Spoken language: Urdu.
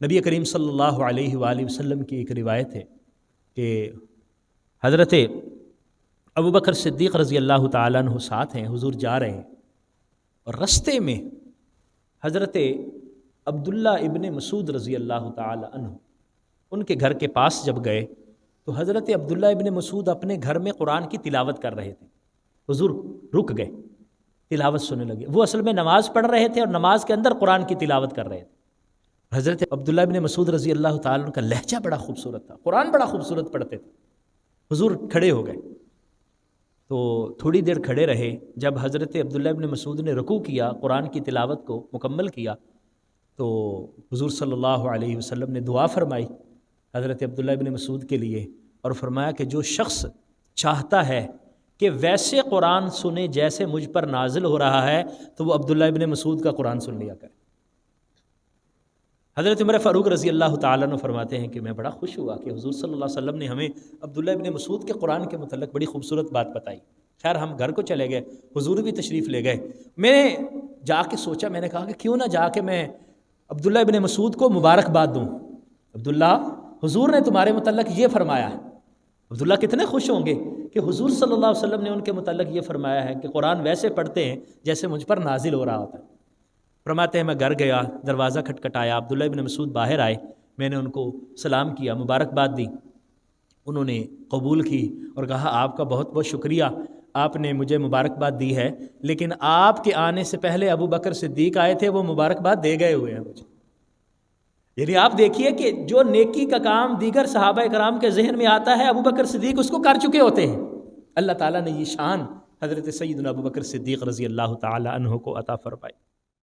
نبی کریم صلی اللہ علیہ وآلہ وسلم کی ایک روایت ہے کہ حضرت ابوبکر صدیق رضی اللہ تعالیٰ عنہ ساتھ ہیں، حضور جا رہے ہیں، اور رستے میں حضرت عبداللہ ابن مسعود رضی اللہ تعالیٰ عنہ ان کے گھر کے پاس جب گئے تو حضرت عبداللہ ابن مسعود اپنے گھر میں قرآن کی تلاوت کر رہے تھے۔ حضور رک گئے، تلاوت سننے لگے۔ وہ اصل میں نماز پڑھ رہے تھے اور نماز کے اندر قرآن کی تلاوت کر رہے تھے۔ حضرت عبداللہ ابن مسعود رضی اللہ تعالیٰ عنہ کا لہجہ بڑا خوبصورت تھا، قرآن بڑا خوبصورت پڑھتے تھے۔ حضور کھڑے ہو گئے تو تھوڑی دیر کھڑے رہے۔ جب حضرت عبداللہ ابن مسعود نے رکوع کیا، قرآن کی تلاوت کو مکمل کیا، تو حضور صلی اللہ علیہ وسلم نے دعا فرمائی حضرت عبداللہ ابن مسعود کے لیے، اور فرمایا کہ جو شخص چاہتا ہے کہ ویسے قرآن سنے جیسے مجھ پر نازل ہو رہا ہے تو وہ عبداللہ ابن مسعود کا قرآن سن لیا کرے۔ حضرت عمر فاروق رضی اللہ تعالیٰ عنہ فرماتے ہیں کہ میں بڑا خوش ہوا کہ حضور صلی اللہ علیہ وسلم نے ہمیں عبداللہ ابن مسعود کے قرآن کے متعلق بڑی خوبصورت بات بتائی۔ خیر ہم گھر کو چلے گئے، حضور بھی تشریف لے گئے۔ میں نے جا کے سوچا، میں نے کہا کہ کیوں نہ جا کے میں عبداللہ ابن مسعود کو مبارکباد دوں۔ عبداللہ، حضور نے تمہارے متعلق یہ فرمایا ہے۔ عبداللہ کتنے خوش ہوں گے کہ حضور صلی اللہ علیہ وسلم نے ان کے متعلق یہ فرمایا ہے کہ قرآن ویسے پڑھتے ہیں جیسے مجھ پر نازل ہو رہا ہوتا ہے۔ فرماتے ہیں میں گھر گیا، دروازہ کھٹکھٹایا، عبداللہ ابن مسعود باہر آئے، میں نے ان کو سلام کیا، مبارکباد دی۔ انہوں نے قبول کی اور کہا آپ کا بہت بہت شکریہ، آپ نے مجھے مبارکباد دی ہے، لیکن آپ کے آنے سے پہلے ابو بکر صدیق آئے تھے، وہ مبارکباد دے گئے ہوئے ہیں مجھے۔ یعنی آپ دیکھیے کہ جو نیکی کا کام دیگر صحابہ کرام کے ذہن میں آتا ہے، ابو بکر صدیق اس کو کر چکے ہوتے ہیں۔ اللہ تعالیٰ نے یہ شان حضرت سیدنا ابو بکر صدیق رضی اللہ تعالیٰ عنہ کو عطا فرمائی۔